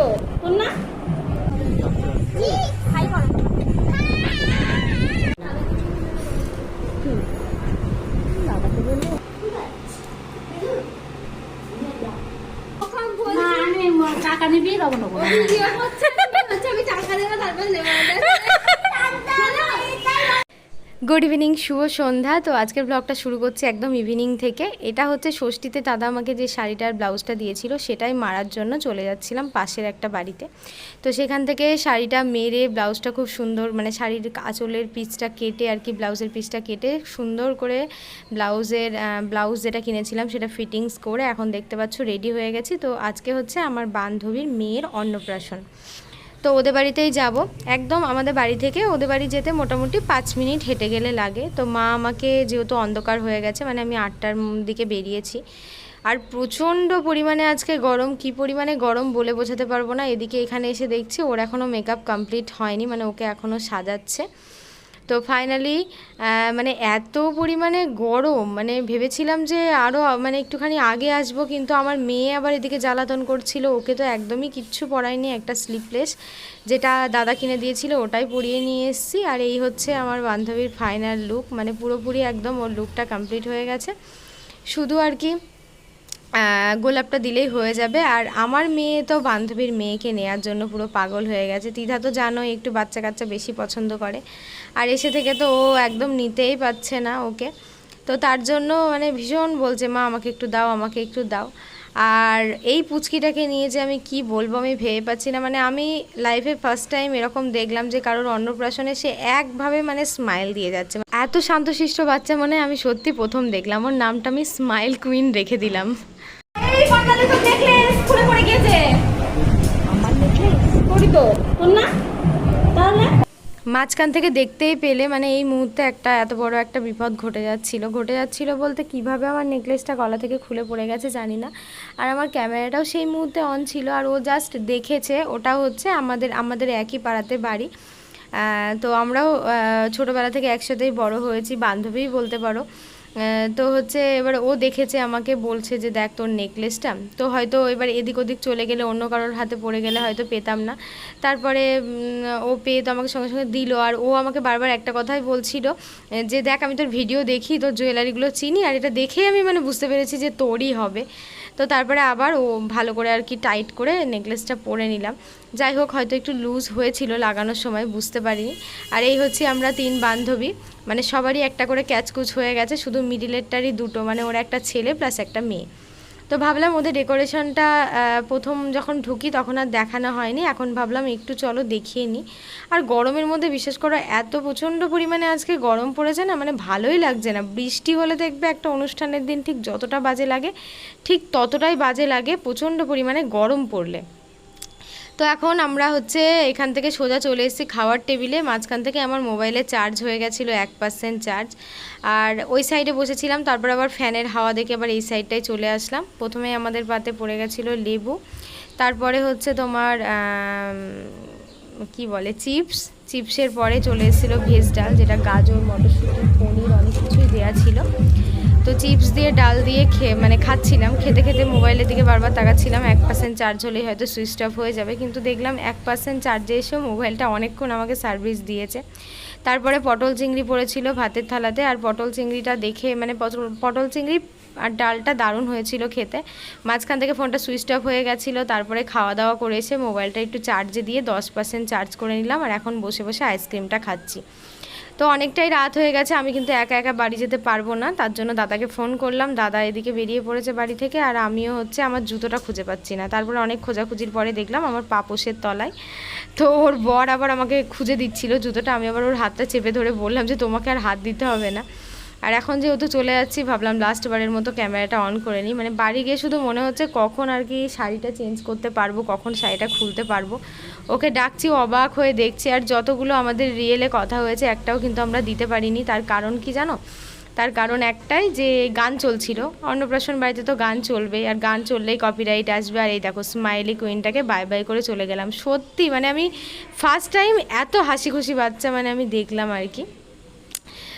তো তোর না টাকা নিবি গুড ইভিনিং, শুভ সন্ধ্যা। তো আজকের ব্লগটা শুরু করছি একদম ইভিনিং থেকে। এটা হচ্ছে ষষ্ঠীতে দাদা আমাকে যে শাড়িটার ব্লাউজটা দিয়েছিল সেটাই মারার জন্য চলে যাচ্ছিলাম পাশের একটা বাড়িতে। তো সেখান থেকে শাড়িটা মেরে ব্লাউজটা খুব সুন্দর, মানে শাড়ির আঁচলের পিসটা কেটে আর কি, ব্লাউজের পিসটা কেটে সুন্দর করে ব্লাউজ যেটা কিনেছিলাম সেটা ফিটিংস করে এখন দেখতে পাচ্ছ রেডি হয়ে গেছি। তো আজকে হচ্ছে আমার বান্ধবীর মেয়ের অন্নপ্রাশন। তো ওদের বাড়িতেই যাব। একদম আমাদের বাড়ি থেকে ওদের বাড়ি যেতে মোটামুটি 5 মিনিট হেঁটে গেলে লাগে। তো মা আমাকে, যেহেতু অন্ধকার হয়ে গেছে, মানে আমি 8টার দিকে বেরিয়েছি, আর প্রচণ্ড পরিমাণে আজকে গরম, কি পরিমাণে গরম বলে বোঝাতে পারবো না। এদিকে এখানে এসে দেখছি ওর এখনও মেকআপ কমপ্লিট হয়নি, মানে ওকে এখনও সাজাচ্ছে। তো ফাইনালি মানে এত পরিমাণে গরম, মানে ভেবেছিলাম যে আরও মানে একটুখানি আগে আসবো, কিন্তু আমার মেয়ে আবার এদিকে জ্বালাতন করছিল। ওকে তো একদমই কিচ্ছু পরায়নি, একটা স্লিপলেস যেটা দাদা কিনে দিয়েছিল ওটাই পরিয়ে নিয়ে এসেছি। আর এই হচ্ছে আমার বান্ধবীর ফাইনাল লুক, মানে পুরোপুরি একদম ওর লুকটা কমপ্লিট হয়ে গেছে। শুধু আর কি গোলাপটা দিলেই হয়ে যাবে। আর আমার মেয়ে তো বান্ধবীর মেয়েকে নেয়ার জন্য পুরো পাগল হয়ে গেছে। তিথা তো জানোই একটু বাচ্চা কাচ্চা বেশি পছন্দ করে, আর এসে থেকে তো ও একদম নিতেই পারছে না ওকে। তো তার জন্য মানে ভীষণ বলছে, মা আমাকে একটু দাও, আমাকে একটু দাও। আর এই পুচকিটাকে নিয়ে যে আমি কি বলবো আমি ভেবে পাচ্ছি না। মানে আমি লাইফে ফার্স্ট টাইম এরকম দেখলাম যে কারোর অন্নপ্রাশনে সে একভাবে মানে স্মাইল দিয়ে যাচ্ছে। এত শান্তশিষ্ট বাচ্চা মানে আমি সত্যি প্রথম দেখলাম। ওর নামটা আমি স্মাইল কুইন রেখে দিলাম। এই বান্দালে তো নেকলেস খুলে পড়ে গিয়েছে। আমার নেকলেস করি তো তোর না তাহলে মাঝখান থেকে দেখতেই পেলে মানে এই মুহূর্তে একটা এত বড় একটা বিপদ ঘটে যাচ্ছিল বলতে কিভাবে আমার নেকলেসটা গলা থেকে খুলে পড়ে গেছে জানি না। আর আমার ক্যামেরাটাও সেই মুহূর্তে অন ছিল, আর ও জাস্ট দেখেছে। ওটা হচ্ছে আমাদের একই পাড়াতে বাড়ি। তো আমরাও ছোটোবেলা থেকে একসাথেই বড় হয়েছি, বান্ধবীই বলতে পারো। তো হচ্ছে এবার ও দেখেছে, আমাকে বলছে যে দেখ তোর নেকলেসটা। তো হয়তো এবার এদিক ওদিক চলে গেলে, অন্য কারোর হাতে পড়ে গেলে হয়তো পেতাম না। তারপরে ও পেয়ে তো আমাকে সঙ্গে সঙ্গে দিল। আর ও আমাকে বারবার একটা কথাই বলছিল যে দেখ আমি তোর ভিডিও দেখি, তোর জুয়েলারিগুলো চিনি, আর এটা দেখেই আমি মানে বুঝতে পেরেছি যে তোরই হবে। তো তারপরে আবার ও ভালো করে আর কি টাইট করে নেকলেসটা পরে নিলাম। যাই হোক, হয়তো একটু লুজ হয়েছিল লাগানোর সময়, বুঝতে পারিনি। আর এই হচ্ছে আমরা 3 বান্ধবী, মানে সবারই একটা করে ক্যাচকুচ হয়ে গেছে, শুধু মিডিলেরটারই 2টো, মানে ওর একটা ছেলে প্লাস একটা মেয়ে। তো ভাবলাম ওদের ডেকোরেশনটা প্রথম যখন ঢুকি তখন আর দেখানো হয়নি, এখন ভাবলাম একটু চলো দেখিয়ে নিই। আর গরমের মধ্যে বিশেষ করে এত প্রচণ্ড পরিমাণে আজকে গরম পড়েছে না, মানে ভালোই লাগছে না। বৃষ্টি হলে দেখবে একটা অনুষ্ঠানের দিন ঠিক যতটা বাজে লাগে ঠিক ততটাই বাজে লাগে প্রচণ্ড পরিমাণে গরম পড়লে। তো এখন আমরা হচ্ছে এখান থেকে সোজা চলে এসেছি খাওয়ার টেবিলে। মাঝখান থেকে আমার মোবাইলে চার্জ হয়ে গেছিলো 1% চার্জ, আর ওই সাইডে বসেছিলাম। তারপর আবার ফ্যানের হাওয়া দেখে আবার এই সাইডটায় চলে আসলাম। প্রথমে আমাদের পাতে পড়ে গেছিলো লেবু, তারপরে হচ্ছে তোমার কি বলে চিপসের পরে চলে এসেছিলো ভেজ ডাল, যেটা গাজর, মটরশুঁটি, পনির অনেক কিছুই দেওয়া ছিল। তো চিপস দিয়ে ডাল দিয়ে মানে খাচ্ছিলাম, খেতে খেতে মোবাইলের দিকে বারবার তাকাচ্ছিলাম। 1% চার্জ হলেই হয়তো সুইচ অফ হয়ে যাবে, কিন্তু দেখলাম 1% চার্জে এসেও মোবাইলটা অনেকক্ষণ আমাকে সার্ভিস দিয়েছে। তারপরে পটল চিংড়ি পড়েছিল ভাতের থালাতে, আর পটল চিংড়িটা দেখে মানে পটল চিংড়ি আর ডালটা দারুণ হয়েছিল খেতে। মাঝখান থেকে ফোনটা সুইচ অফ হয়ে গেছিলো। তারপরে খাওয়া দাওয়া করে এসে মোবাইলটা একটু চার্জে দিয়ে 10% চার্জ করে নিলাম, আর এখন বসে বসে আইসক্রিমটা খাচ্ছি। তো অনেকটাই রাত হয়ে গেছে, আমি কিন্তু একা একা বাড়ি যেতে পারবো না, তার জন্য দাদাকে ফোন করলাম। দাদা এদিকে বেরিয়ে পড়েছে বাড়ি থেকে, আর আমিও হচ্ছে আমার জুতোটা খুঁজে পাচ্ছি না। তারপরে অনেক খোঁজাখুঁজির পরে দেখলাম আমার পাপোশের তলায়। তো ওর বর আবার আমাকে খুঁজে দিচ্ছিল জুতোটা, আমি আবার ওর হাতটা চেপে ধরে বললাম যে তোমাকে আর হাত দিতে হবে না। আর এখন যেহেতু চলে যাচ্ছি ভাবলাম লাস্ট বারের মতো ক্যামেরাটা অন করে নিই। মানে বাড়ি গিয়ে শুধু মনে হচ্ছে কখন আর কি শাড়িটা চেঞ্জ করতে পারবো, কখন শাড়িটা খুলতে পারবো। ওকে ডাকছি, অবাক হয়ে দেখছি। আর যতগুলো আমাদের রিয়েলে কথা হয়েছে একটাও কিন্তু আমরা দিতে পারিনি। তার কারণ কি জানো? তার কারণ একটাই, যে গান চলছিল অন্নপ্রাশন বাড়িতে, তো গান চলবে, আর গান চললেই কপিরাইট আসবে। আর এই দেখো স্মাইলি কুইনটাকে বাই বাই করে চলে গেলাম। সত্যি মানে আমি ফার্স্ট টাইম এত হাসি খুশি বাচ্চা মানে আমি দেখলাম আর কি।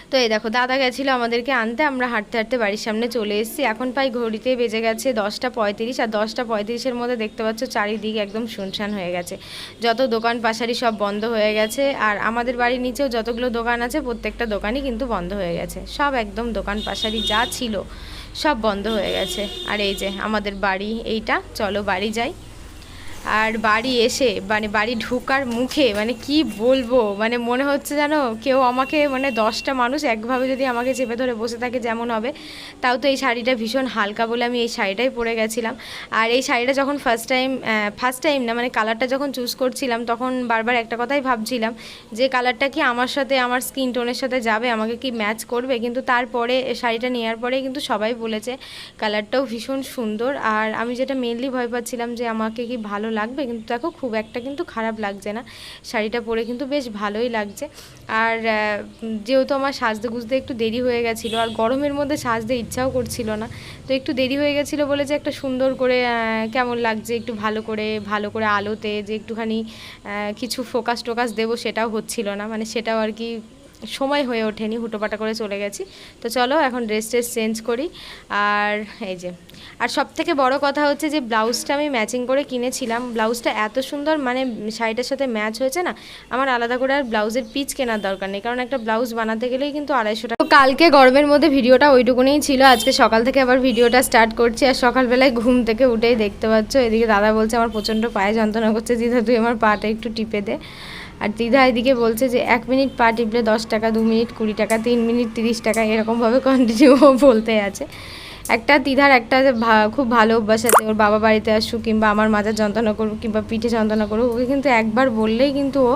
তো এই দেখো দাদা গেছিলো আমাদেরকে আনতে, আমরা হাঁটতে হাঁটতে বাড়ির সামনে চলে এসেছি। এখন প্রায় ঘড়িতে বেজে গেছে 10:35, আর 10:35-এর মধ্যে দেখতে পাচ্ছ চারিদিক একদম শুনশান হয়ে গেছে। যত দোকান পাশারি সব বন্ধ হয়ে গেছে, আর আমাদের বাড়ির নিচেও যতগুলো দোকান আছে প্রত্যেকটা দোকানই কিন্তু বন্ধ হয়ে গেছে। সব একদম দোকান পাশারি যা ছিল সব বন্ধ হয়ে গেছে। আর এই যে আমাদের বাড়ি এইটা, চলো বাড়ি যাই। আর বাড়ি এসে মানে বাড়ি ঢোকার মুখে মানে কি বলবো, মানে মনে হচ্ছে জানো কেউ আমাকে মানে 10টা মানুষ একভাবে যদি আমাকে চেপে ধরে বসে থাকে যেমন হবে। তাও তো এই শাড়িটা ভীষণ হালকা বলে আমি এই শাড়িটাই পরে গেছিলাম। আর এই শাড়িটা যখন ফার্স্ট টাইম না মানে কালারটা যখন চুজ করছিলাম তখন বারবার একটা কথাই ভাবছিলাম যে কালারটা কি আমার সাথে আমার স্কিন টোনের সাথে যাবে, আমাকে কি ম্যাচ করবে। কিন্তু তারপরে শাড়িটা নেওয়ার পরে কিন্তু সবাই বলেছে কালারটাও ভীষণ সুন্দর। আর আমি যেটা মেনলি ভয় পাচ্ছিলাম যে আমাকে কি ভালো লাগবে, কিন্তু দেখো খুব একটা কিন্তু খারাপ লাগছে না, শাড়িটা পরে কিন্তু বেশ ভালোই লাগছে। আর যেহেতু আমার সাজতে গুজতে একটু দেরি হয়ে গেছিলো, আর গরমের মধ্যে সাজতে ইচ্ছাও করছিল না, তো একটু দেরি হয়ে গেছিলো বলে যে একটা সুন্দর করে কেমন লাগছে একটু ভালো করে আলোতে যে একটুখানি কিছু ফোকাস টোকাস দেবো সেটাও হচ্ছিল না, মানে সেটাও আর কি সময় হয়ে ওঠেনি, হুটোপাটা করে চলে গেছি। তো চলো এখন ড্রেস চেঞ্জ করি। আর এই যে আর সবথেকে বড় কথা হচ্ছে যে ব্লাউজটা আমি ম্যাচিং করে কিনেছিলাম, ব্লাউজটা এত সুন্দর মানে শাড়িটার সাথে ম্যাচ হয়েছে না, আমার আলাদা করে আর ব্লাউজের পিচ কেনার দরকার নেই, কারণ একটা ব্লাউজ বানাতে গেলেই কিন্তু 250 টাকা। তো কালকে গরমের মধ্যে ভিডিওটা ওইটুকুনেই ছিল, আজকে সকাল থেকে আবার ভিডিওটা স্টার্ট করছি। আর সকালবেলায় ঘুম থেকে উঠেই দেখতে পাচ্ছ এদিকে দাদা বলছে আমার প্রচণ্ড পায়ে যন্ত্রণা করছে, দিদা তুই আমার পাটা একটু টিপে দে। আর দিদা এদিকে বলছে যে 1 মিনিট পা টিপলে 10 টাকা, 2 মিনিট 20 টাকা, 3 মিনিট 30 টাকা, এরকমভাবে কন্টিনিউ বলতে আছে। একটা দিদার একটা খুব ভালো অভ্যাস আছে, ওর বাবা বাড়িতে আসুক কিংবা আমার মাজার যন্ত্রণা করুক কিংবা পিঠে যন্ত্রণা করুক, ওকে কিন্তু একবার বললেই কিন্তু ও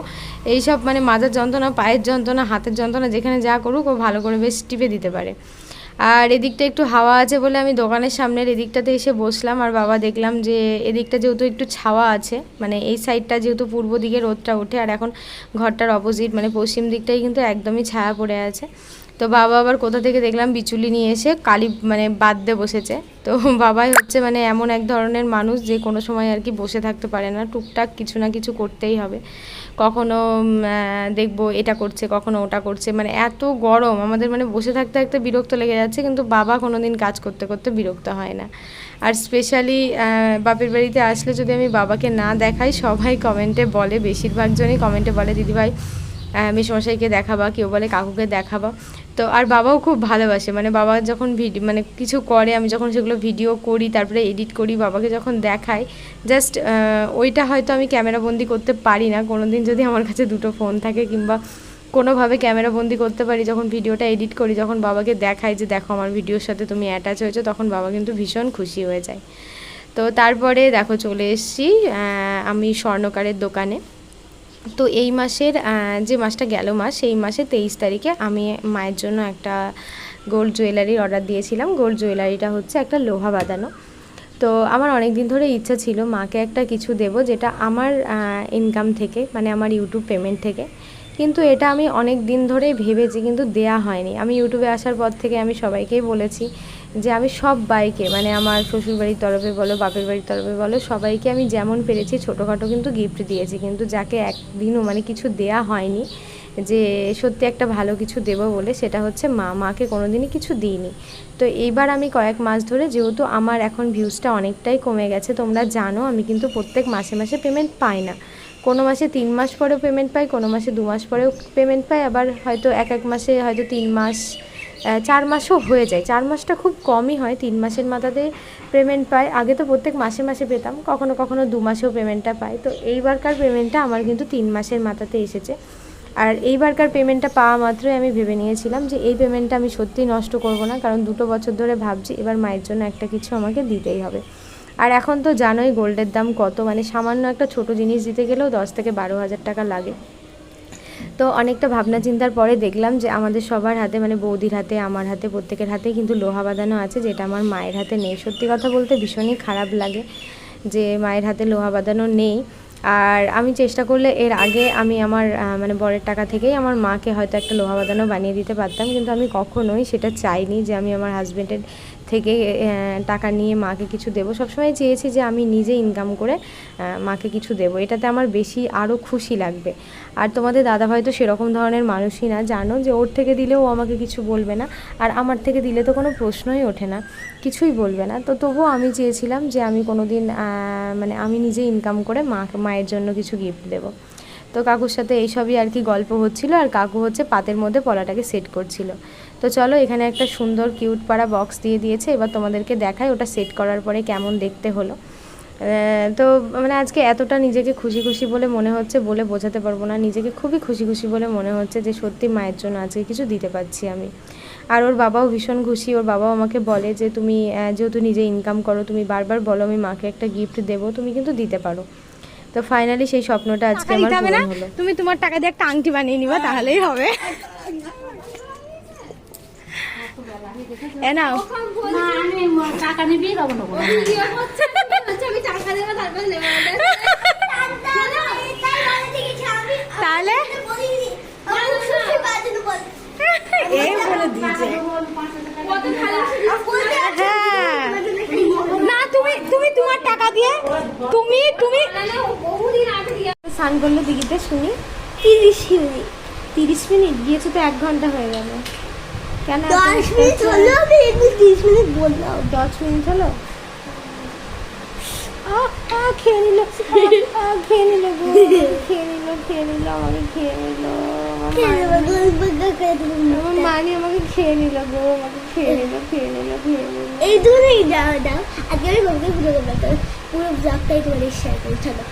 এইসব মানে মাজার যন্ত্রণা, পায়ের যন্ত্রণা, হাতের যন্ত্রণা যেখানে যা করুক ও ভালো করে বেশ টিপে দিতে পারে। আর এদিকটা একটু হাওয়া আছে বলে আমি দোকানের সামনের এদিকটাতে এসে বসলাম। আর বাবা দেখলাম যে এদিকটা যেহেতু একটু ছাওয়া আছে, মানে এই সাইডটা যেহেতু পূর্ব দিকে রোদটা ওঠে, আর এখন ঘরটার অপোজিট মানে পশ্চিম দিকটাই কিন্তু একদমই ছায়া পড়ে আছে। তো বাবা আবার কোথা থেকে দেখলাম বিচুলি নিয়ে এসে কালি মানে বাঁধতে বসেছে। তো বাবাই হচ্ছে মানে এমন এক ধরনের মানুষ যে কোনো সময় আর কি বসে থাকতে পারে না, টুকটাক কিছু না কিছু করতেই হবে। কখনো দেখবো এটা করছে, কখনো ওটা করছে, মানে এত গরম আমাদের মানে বসে থাকতে থাকতে বিরক্ত লেগে যাচ্ছে, কিন্তু বাবা কোনো দিন কাজ করতে করতে বিরক্ত হয় না। আর স্পেশালি বাপের বাড়িতে আসলে যদি আমি বাবাকে না দেখাই, সবাই কমেন্টে বলে, বেশিরভাগ জনই কমেন্টে বলে দিদিভাই মেসোমশাইকে দেখাবা, কেউ বলে কাকুকে দেখাবা। তো আর বাবাও খুব ভালোবাসে, মানে বাবা যখন মানে কিছু করে, আমি যখন সেগুলো ভিডিও করি তারপরে এডিট করি বাবাকে যখন দেখাই, জাস্ট ওইটা হয়তো আমি ক্যামেরাবন্দি করতে পারি না কোনো দিন, যদি আমার কাছে দুটো ফোন থাকে কিংবা কোনোভাবে ক্যামেরাবন্দি করতে পারি, যখন ভিডিওটা এডিট করি, যখন বাবাকে দেখাই যে দেখো আমার ভিডিওর সাথে তুমি অ্যাটাচ হয়েছো, তখন বাবা কিন্তু ভীষণ খুশি হয়ে যায়। তো তারপরে দেখো চলে এসেছি আমি স্বর্ণকারের দোকানে। তো এই মাসের যে মাসটা গেল মাস, সেই মাসে 23 তারিখে আমি মায়ের জন্য একটা গোল্ড জুয়েলারির অর্ডার দিয়েছিলাম। গোল্ড জুয়েলারিটা হচ্ছে একটা লোহা বাঁধানো। তো আমার অনেক দিন ধরে ইচ্ছা ছিল মাকে একটা কিছু দেব যেটা আমার ইনকাম থেকে, মানে আমার ইউটিউব পেমেন্ট থেকে, কিন্তু এটা আমি অনেক দিন ধরেই ভেবেছি কিন্তু দেয়া হয়নি। আমি ইউটিউবে আসার পর থেকে আমি সবাইকেই বলেছি যে আমি সব বাইকে মানে আমার শ্বশুরবাড়ির তরফে বলো, বাপের বাড়ির তরফে বলো, সবাইকে আমি যেমন পেরেছি ছোটোখাটো কিন্তু গিফট দিয়েছি, কিন্তু যাকে একদিনও মানে কিছু দেয়া হয়নি যে সত্যি একটা ভালো কিছু দেবো বলে, সেটা হচ্ছে মাকে কোনো দিনই কিছু দিইনি। তো এইবার আমি কয়েক মাস ধরে, যেহেতু আমার এখন ভিউজটা অনেকটাই কমে গেছে, তোমরা জানো আমি কিন্তু প্রত্যেক মাসে মাসে পেমেন্ট পাই না, কোনো মাসে 3 মাস পরেও পেমেন্ট পাই, কোনো মাসে 2 মাস পরেও পেমেন্ট পাই, আবার হয়তো এক মাসে হয়তো 3 মাস 4 মাসও হয়ে যায়। 4 মাসটা খুব কমই হয়, 3 মাসের মাথাতে পেমেন্ট পাই। আগে তো প্রত্যেক মাসে মাসে পেতাম, কখনো কখনো 2 মাসেও পেমেন্টটা পাই। তো এইবারকার পেমেন্টটা আমার কিন্তু 3 মাসের মাথাতে এসেছে। আর এইবারকার পেমেন্টটা পাওয়া মাত্রই আমি ভেবে নিয়েছিলাম যে এই পেমেন্টটা আমি সত্যিই নষ্ট করব না, কারণ 2 বছর ধরে ভাবছি এবার মায়ের জন্য একটা কিছু আমাকে দিতেই হবে। আর এখন তো জানোই গোল্ডের দাম কত, মানে সামান্য একটা ছোট জিনিস দিতে গেলেও 10 থেকে 12 হাজার টাকা লাগে। তো অনেকটা ভাবনা চিন্তার পরে দেখলাম যে আমাদের সবার হাতে, মানে বৌদির হাতে, আমার হাতে, প্রত্যেকের হাতেই কিন্তু লোহা বাঁধানো আছে, যেটা আমার মায়ের হাতে নেই। সত্যি কথা বলতে ভীষণই খারাপ লাগে যে মায়ের হাতে লোহা বাঁধানো নেই। আর আমি চেষ্টা করলে এর আগে আমি আমার মানে বরের টাকা থেকেই আমার মাকে হয়তো একটা লোহা বাঁধানো বানিয়ে দিতে পারতাম, কিন্তু আমি কখনোই সেটা চাইনি যে আমি আমার হাজব্যান্ডের থেকে টাকা নিয়ে মাকে কিছু দেবো। সবসময় চেয়েছি যে আমি নিজে ইনকাম করে মাকে কিছু দেবো, এটাতে আমার বেশি আরও খুশি লাগবে। আর তোমাদের দাদাভাই তো সেরকম ধরনের মানুষই না, জানো যে ওর থেকে দিলেও আমাকে কিছু বলবে না, আর আমার থেকে দিলে তো কোনো প্রশ্নই ওঠে না, কিছুই বলবে না। তো তবুও আমি চেয়েছিলাম যে আমি কোনো দিন মানে আমি নিজে ইনকাম করে মায়ের জন্য কিছু গিফট দেবো। তো কাকুর সাথে এইসবই আর কি গল্প হচ্ছিল, আর কাকু হচ্ছে পাতের মধ্যে পলাটাকে সেট করছিল। তো চলো, এখানে একটা সুন্দর কিউট পাড়া বক্স দিয়ে দিয়েছে, এবার তোমাদেরকে দেখাই ওটা সেট করার পরে কেমন দেখতে হলো। তো মানে আজকে এতটা নিজেকে খুশি খুশি বলে মনে হচ্ছে, বলে বোঝাতে পারবো না, নিজেকে খুবই খুশি খুশি বলে মনে হচ্ছে যে সত্যি মায়ের জন্য আজকে কিছু দিতে পারছি আমি। আর ওর বাবাও ভীষণ খুশি, ওর বাবাও আমাকে বলে যে তুমি যেহেতু নিজে ইনকাম করো, তুমি বারবার বলো আমি মাকে একটা গিফট দেবো, তুমি কিন্তু দিতে পারো। তো ফাইনালি সেই স্বপ্নটা আজকে আমার পূরণ হলো। তুমি তোমার টাকা দিয়ে একটা আংটি বানিয়ে নিবা, তাহলেই হবে। নাও টাকা নিবি তাহলে না, তুমি তুমি তোমার টাকা দিয়ে তুমি তুমি স্নান করলো দিঘিতে শুনি 30 মিনিট 30 মিনিট গিয়েছে তো 1 ঘন্টা হয়ে গেল। কেন 10 মিনিট হলো, আমি এমনি 30 মিনিট বললাম। 10 মিনিট হলো। খেয়ে নিল, খেয়ে নিল গো, খেয়ে নিল, খেয়ে নিল, আমাকে খেয়ে নিল, আমার মানি আমাকে খেয়ে নিল গো, আমাকে খেয়ে নিল, খেয়ে নিল, খেয়ে নিল। এই দূরেই দাও দাও, আগে আমি বলতে পুরো পুরো ব্লগটাই তোমাদের শেয়ার করি। চলো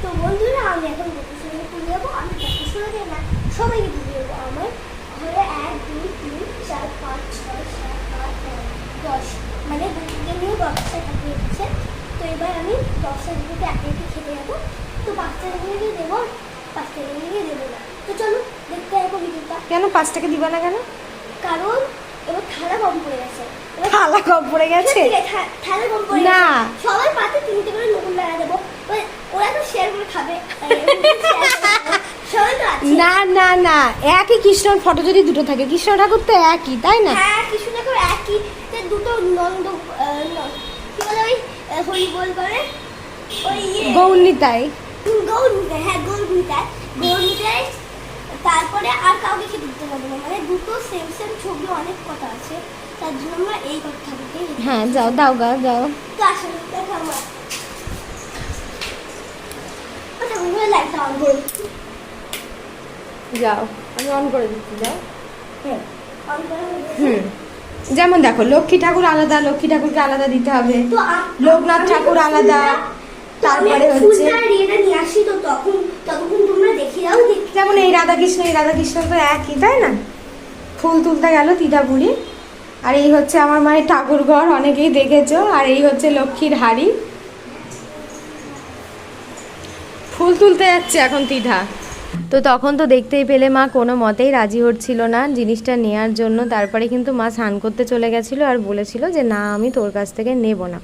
তো বন্ধুরা, আমি এখন গোপুসোনাকে পুজো যাবো। আমি গোপুসোনাকে না, সবাইকে পুজো যাবো। আমার ঘরে 1 2 3 4 5 6 7 8 9 10, মানে দুদিকে নিয়ে 10টা ঠাকুর দিচ্ছে। তো এবার আমি 10টা দিকে একে একে খেতে যাবো। তো 5টা দিকে দেবো, 5টা দিকে দেবো না। তো চলো দেখতে যাবো ভিডিওটা। কেন 5 টাকা দিবা না কেন? কারণ এবার থালা কম পড়ে গেছে। থালা কম পড়ে গেছে? থালা কম পড়ে না, গেছে। সবাই পাতে 3টে করে নকুল লাগা দেবো, ওরা তো শেয়ার করে খাবে। সবাই তো আছে। না না না, একই কৃষ্ণর ফটো যদি দুটো থাকে, কৃষ্ণ ঠাকুর তো একই, তাই না? হ্যাঁ, কৃষ্ণ ঠাকুর একই, দুটো নন্দ কি বলে ওই হরি বল করে ওই গৌরনীতাই। গৌরনীতাই, হ্যাঁ গৌরনীতাই, গৌরনীতাই। তারপরে আর কাউকে খেতে দিতে পারবো না, মানে দুটো সেম সেম ছবি, অনেক কথা আছে, তার জন্য আমরা এই কথা ঠাকুরকে। হ্যাঁ যাও, দাও গা, যাও। তো আসলে দেখো আমার ঠাকুরগুলো লাইটটা অন করে দিচ্ছি। যাও, আমি অন করে দিচ্ছি, যাও। হ্যাঁ, অন করে দিচ্ছি। যেমন দেখো, লক্ষ্মী ঠাকুর আলাদা, লক্ষ্মী ঠাকুরকে আলাদা দিতে হবে, তো লোকনাথ ঠাকুর আলাদা, তারপরে হচ্ছে ফুলটা রিয়েটা নিয়ে আসি, তো ততক্ষণ তোমরা দেখে যাও। যেমন এই রাধাকৃষ্ণ, এই রাধাকৃষ্ণ তো একই, তাই না? ফুল তুলতে গেল তিতা বুড়ি। আর এই হচ্ছে আমার মায়ের ঠাকুর ঘর, অনেকেই দেখেছো। আর এই হচ্ছে লক্ষ্মীর হাড়ি, ফুল তুলতে যাচ্ছে এখন তিঠা। তো তখন তো দেখতেই পেলে মা কোনো মতেই রাজি হচ্ছিল না জিনিসটা নেওয়ার জন্য। তারপরে কিন্তু মা স্নান করতে চলে গেছিলো আর বলেছিল যে না, আমি তোর কাছ থেকে নেব না।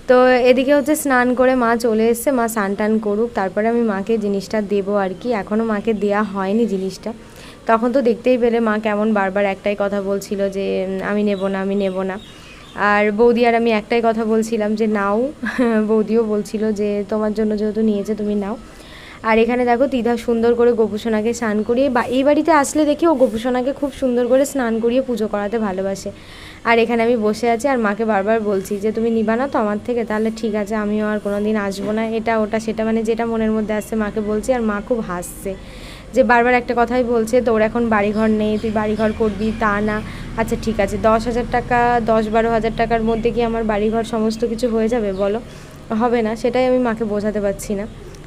তো এদিকে হচ্ছে স্নান করে মা চলে এসছে, মা স্নান টান করুক, তারপরে আমি মাকে জিনিসটা দেবো আর কি। এখনও মাকে দেয়া হয়নি জিনিসটা। তখন তো দেখতেই পেলে মা কেমন বারবার একটাই কথা বলছিল যে আমি নেব না, আমি নেব না। আর বৌদি আর আমি একটাই কথা বলছিলাম যে নাও। বৌদিও বলছিল যে তোমার জন্য যেহেতু নিয়েছে তুমি নাও। আর এখানে দেখো তিধা সুন্দর করে গোপুসোনাকে স্নান করিয়ে, বা এই বাড়িতে আসলে দেখি ও গোপুসোনাকে খুব সুন্দর করে স্নান করিয়ে পুজো করাতে ভালোবাসে। আর এখানে আমি বসে আছি আর মাকে বারবার বলছি যে তুমি নিবা না তো আমার থেকে, তাহলে ঠিক আছে, আমিও আর কোনো দিন আসবো না, এটা ওটা সেটা, মানে যেটা মনের মধ্যে আসছে মাকে বলছি। আর মা খুব হাসছে যে বারবার একটা কথাই বলছে, তোর এখন বাড়িঘর নেই, তুই বাড়িঘর করবি, তা না। আচ্ছা ঠিক আছে, 10,000 টাকা, 10-12 হাজার টাকার মধ্যে কি আমার বাড়িঘর সমস্ত কিছু হয়ে যাবে বলো? হবে না, সেটাই আমি মাকে বোঝাতে পারছি না।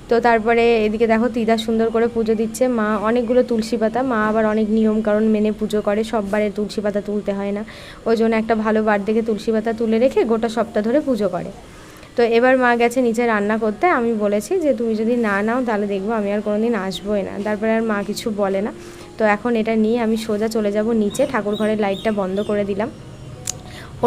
তো তারপরে এদিকে দেখো তিদা সুন্দর করে পুজো দিচ্ছে। মা অনেকগুলো তুলসী পাতা, মা আবার অনেক নিয়ম কারণ মেনে পুজো করে, সব বারে তুলসী পাতা তুলতে হয় না, ওই জন্য একটা ভালো বার দেখে তুলসী পাতা তুলে রেখে গোটা সপ্তাহ ধরে পুজো করে। তো এবার মা গেছে নিচে রান্না করতে। আমি বলেছি যে তুমি যদি না নাও তাহলে দেখবো আমি আর কোনো দিন আসবোই না। তারপরে আর মা কিছু বলে না। তো এখন এটা নিয়ে আমি সোজা চলে যাব নিচে, ঠাকুর ঘরের লাইটটা বন্ধ করে দিলাম।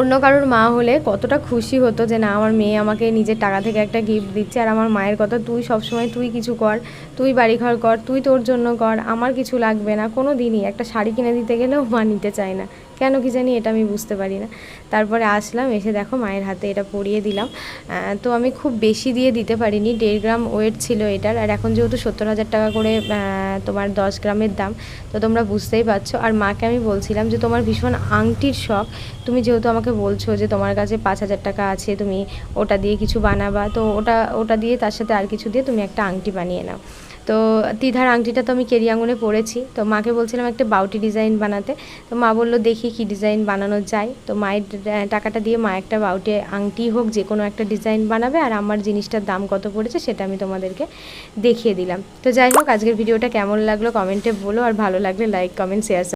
অন্য কারোর মা হলে কতটা খুশি হতো যে না, আমার মেয়ে আমাকে নিজের টাকা থেকে একটা গিফট দিচ্ছে। আর আমার মায়ের কথা, তুই সবসময় তুই কিছু কর, তুই বাড়িঘর কর, তুই তোর জন্য কর, আমার কিছু লাগবে না। কোনো দিনই একটা শাড়ি কিনে দিতে গেলেও মা নিতে চায় না, কেন কি জানি এটা আমি বুঝতে পারি না। তারপরে আসলাম, এসে দেখো মায়ের হাতে এটা পরিয়ে দিলাম। তো আমি খুব বেশি দিয়ে দিতে পারিনি, 1.5 গ্রাম ওয়েট ছিল এটার। আর এখন যেহেতু 70,000 টাকা করে তোমার 10 গ্রামের দাম, তো তোমরা বুঝতেই পারছো। আর মাকে আমি বলছিলাম যে তোমার ভীষণ আংটির শখ, তুমি যেহেতু আমাকে বলছো যে তোমার কাছে 5,000 টাকা আছে, তুমি ওটা দিয়ে কিছু বানাবা, তো ওটা দিয়ে তার সাথে আর কিছু দিয়ে তুমি একটা আংটি বানিয়ে নাও। তো তিধার আংটিটা তো আমি কেরি আঙুলে পরেছি, তো মাকে বলছিলাম একটা বাউটি ডিজাইন বানাতে। তো মা বললো দেখি কি ডিজাইন বানানো যায়। তো মায়ের টাকাটা দিয়ে মা একটা বাউটি আংটি হোক যে কোনো একটা ডিজাইন বানাবে, আর আমার জিনিসটার দাম কত পড়েছে সেটা আমি তোমাদেরকে দেখিয়ে দিলাম। তো যাই হোক, আজকের ভিডিওটা কেমন লাগলো কমেন্টে বলো, আর ভালো লাগলে লাইক কমেন্ট শেয়ার